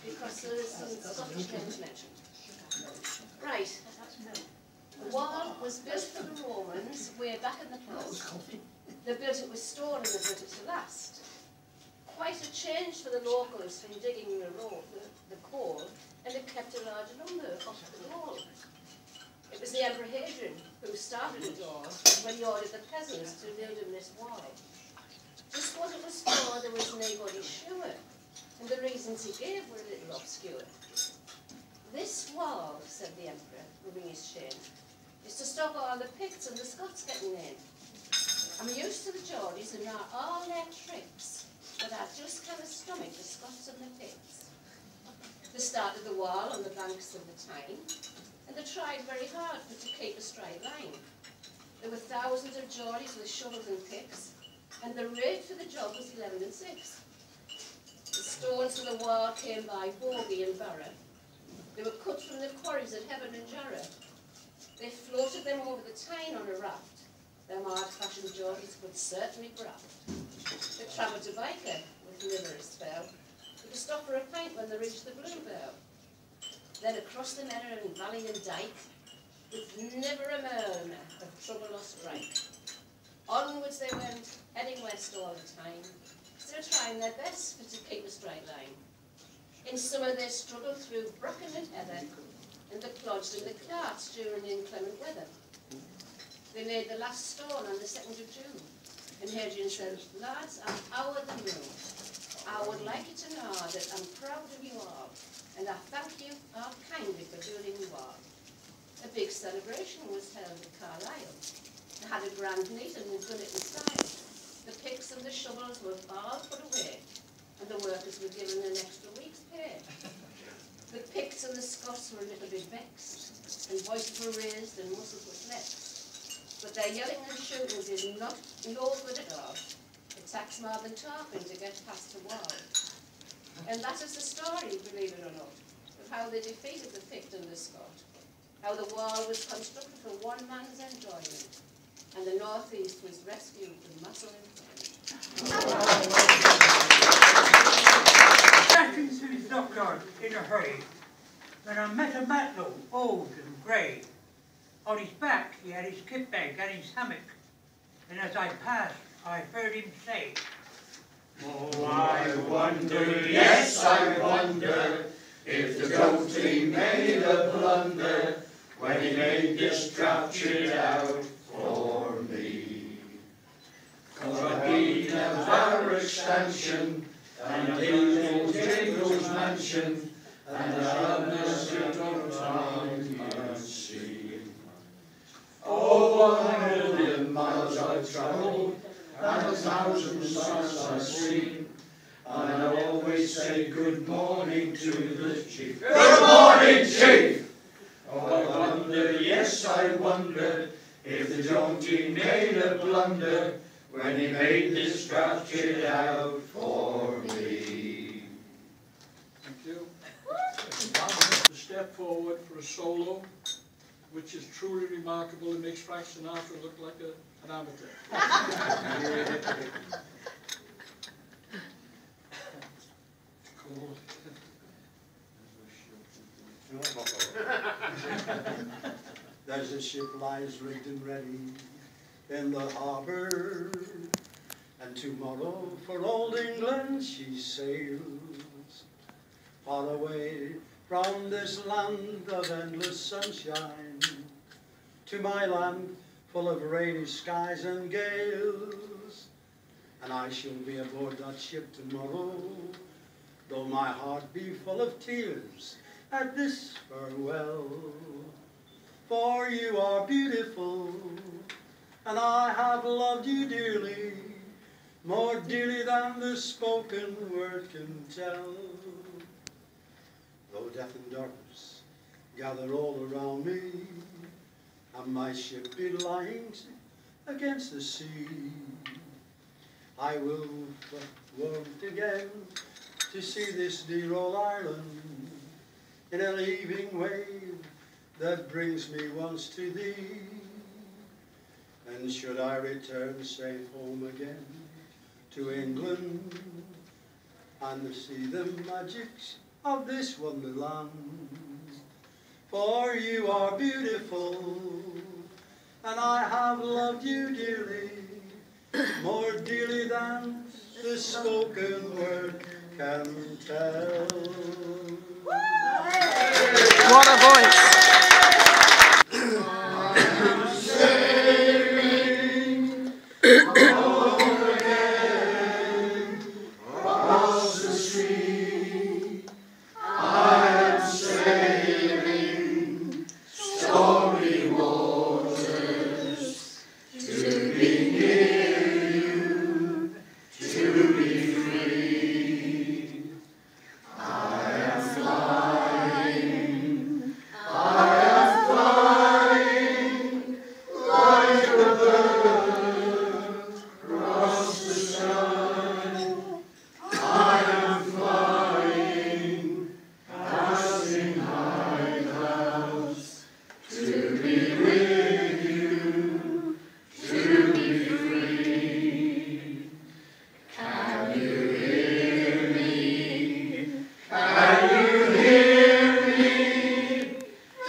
because there is some Scottish names mentioned. Right. The wall was built for the Romans way back in the past. They built it with stone and they built it to last. Quite a change for the locals from digging the coal, and it kept a large number off the wall. It was the Emperor Hadrian who started it all when he ordered the peasants to build him this wall. Just what it was for, there was nobody sure, and the reasons he gave were a little obscure. This wall, said the Emperor, rubbing his chin, is to stop all the Picts and the Scots getting in. I'm used to the Geordies and now all their tricks, but I just can't stomach the Scots and the Picts. They started the wall on the banks of the Tyne, and they tried very hard to keep a straight line. There were thousands of Geordies with shovels and picks, and the rate for the job was 11 and 6. The stones for the wall came by Bogey and Barra. They were cut from the quarries at Heaven and Jarrah. They floated them over the Tyne on a raft. Them hard-fashioned Geordies could certainly graft. They travelled to Byker with never a spell. They could stop for a pint when they reached the Bluebell. Then across the meadow and valley and dyke, with never a murmur of trouble or strike. Onwards they went, heading west all the time, still trying their best for to keep a straight line. In summer they struggled through bracken and heather, and they plodged in the carts during inclement weather. They made the last stone on the 2nd of June, and Hadrian said, lads, I'm our the moon. I would like you to know that I'm proud of you all, and I thank you all kindly for building the wall. A big celebration was held at Carlisle. They had a grand meeting and done it in style. The picks and the shovels were all put away, and the workers were given an extra week's pay. The Picts and the Scots were a little bit vexed, and voices were raised and muscles were flexed. But their yelling and shooting did not no good at all. It takes more than talking to get past the wall. And that is the story, believe it or not, of how they defeated the Pict and the Scot, how the wall was constructed for one man's enjoyment, and the northeast was rescued from muscle and Dashing through the dockyard in a hurry, when I met a matlow, old and grey. On his back he had his kit bag and his hammock, and as I passed I heard him say, "Oh, I wonder, yes, I wonder, if the goatee made a blunder when he made this draft shit out for me. 'Cause I've been a barrack stanchion, and Dingle Jingle's mansion, and I've nested on time and sea. Oh, 1,000,000 miles I've travelled, and 1,000 sights I've seen, and I always say good morning to the chief. Good morning, chief! Oh, I wonder, yes, I wonder, if the Jonesy made a blunder when he made this draft shit out for me. Thank you. To step forward for a solo, which is truly remarkable. It makes Frank Sinatra look like an amateur. Cold. There's a ship lies rigged and ready in the harbour, and tomorrow for old England she sails, far away from this land of endless sunshine, to my land full of rainy skies and gales. And I shall be aboard that ship tomorrow, though my heart be full of tears at this farewell. For you are beautiful, and I have loved you dearly, more dearly than the spoken word can tell. Though death and darkness gather all around me, and my ship be lying against the sea, I will want again to see this dear old island in a leaving wave that brings me once to thee. And should I return safe home again to England and see the magic of this wonderland. For you are beautiful, and I have loved you dearly, more dearly than the spoken word can tell. What a voice! I'm sailing home again across the sea. I am sailing stormy waters to be near you, to be free. I am flying like a bird across the sky. I am flying, passing high clouds, to be with you, to be free. Can you hear me? Can you hear me?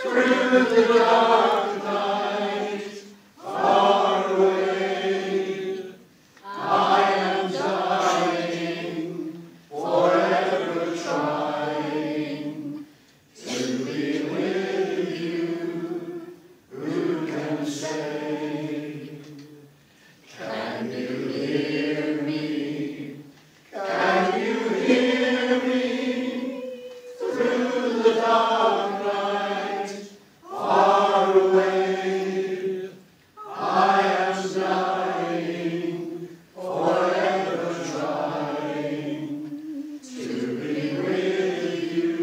Through the dark night, far away, I am dying, forever trying to be with you. Who can say? Can you hear me? Can you hear me? Through the dark night, far away, I am dying, forever trying to be with you.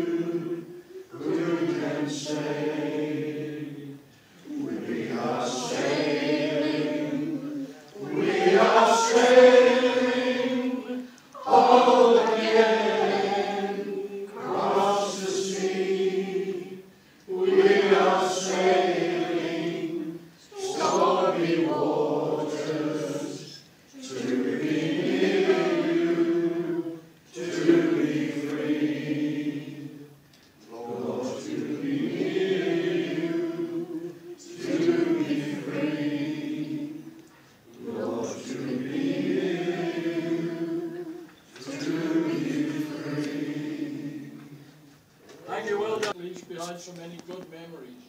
Who can say? We are sailing home again across the sea. We are sailing stormy waters to be near you, to be free. Lord, to be near you, to be free. Lord, to be near you, to be free. Thank you, well done. Leaves behind so many good memories.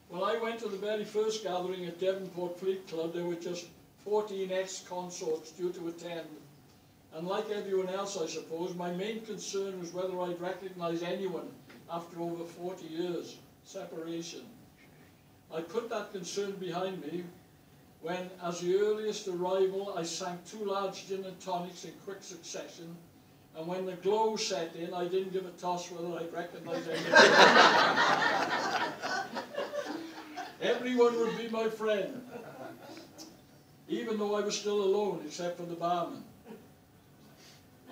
When I went to the very first gathering at Devonport Fleet Club, there were just 14 ex-consorts due to attend. And like everyone else, I suppose, my main concern was whether I'd recognise anyone after over 40 years separation. I put that concern behind me when, as the earliest arrival, I sank 2 large gin and tonics in quick succession, and when the glow set in, I didn't give a toss whether I'd recognise anyone. Everyone would be my friend, even though I was still alone, except for the barman.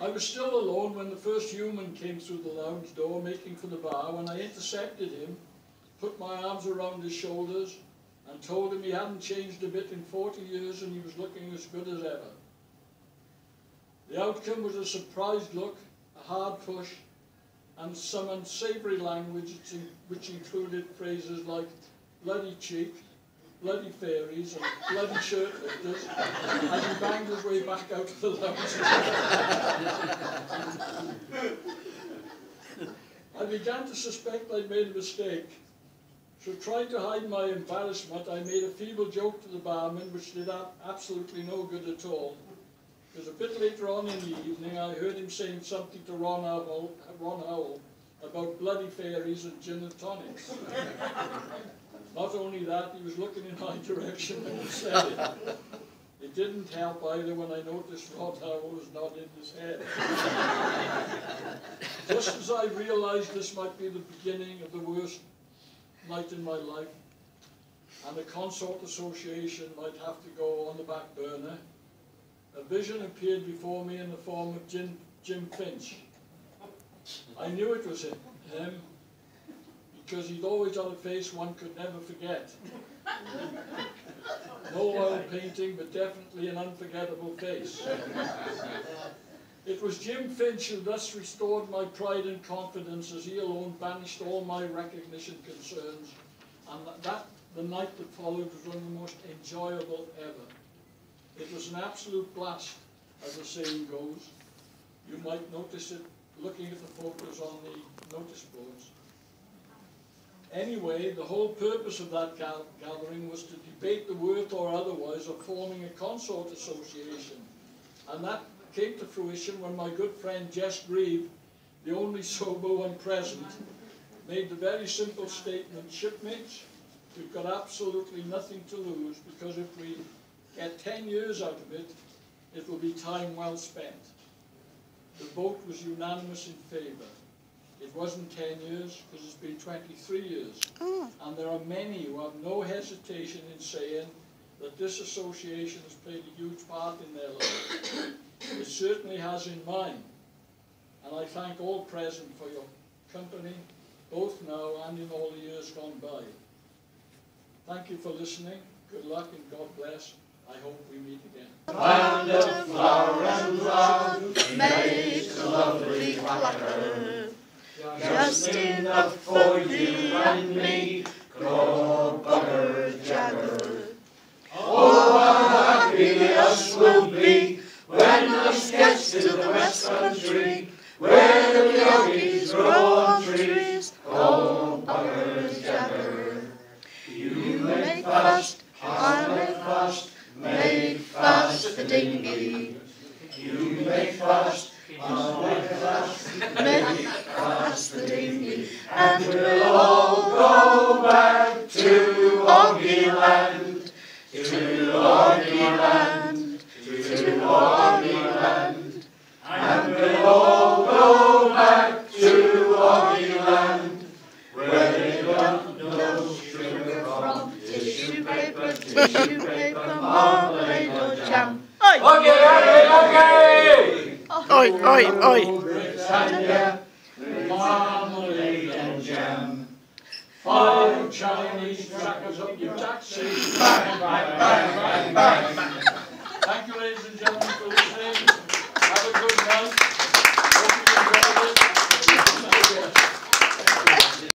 I was still alone when the first human came through the lounge door, making for the bar. When I intercepted him, put my arms around his shoulders, and told him he hadn't changed a bit in 40 years and he was looking as good as ever. The outcome was a surprised look, a hard push, and some unsavoury language which included phrases like bloody cheek, bloody fairies, and bloody shirt lifters, as he banged his way back out of the lounge. I began to suspect I'd made a mistake. So trying to hide my embarrassment, I made a feeble joke to the barman, which did absolutely no good at all. Because a bit later on in the evening, I heard him saying something to Ron Howell about bloody fairies and gin and tonics. Not only that, he was looking in my direction when he said it. It didn't help either when I noticed Ron Howell was nodding his head. Just as I realised this might be the beginning of the worst night in my life, and the Consort Association might have to go on the back burner, a vision appeared before me in the form of Jim Finch. I knew it was him, because he'd always had a face one could never forget. No oil painting, but definitely an unforgettable face. It was Jim Finch who thus restored my pride and confidence, as he alone banished all my recognition concerns, and the night that followed was one of the most enjoyable ever. It was an absolute blast, as the saying goes. You might notice it looking at the photos on the notice boards. Anyway, the whole purpose of that gathering was to debate the worth or otherwise of forming a consort association, and that came to fruition when my good friend Jess Grieve, the only sober one present, made the very simple statement, shipmates, we've got absolutely nothing to lose, because if we get 10 years out of it, it will be time well spent. The vote was unanimous in favour. It wasn't 10 years, because it's been 23 years. And there are many who have no hesitation in saying that this association has played a huge part in their lives. It certainly has in mine. And I thank all present for your company, both now and in all the years gone by. Thank you for listening. Good luck and God bless. I hope we meet again. And a flower and love makes a lovely clatter, just enough for you and me, go bugger jagger. Oh, how happy us will be when us gets to the West Country, where the yogis grow on trees, go bugger jagger. You make fast, I make fast, make fast the dinghy. You make fast, I make fast, make fast the dinghy. And we'll all go back to Oggy Land, to Oggy Land, to Oggy Land. And we'll all go back to Oggy Land, where they don't know sugar from tissue paper, marmalade or jam. Oi, oi, oi. Britannia, marmalade and jam. 5 Chinese crackers up your taxi. Bang, bang, bang, bang, bang.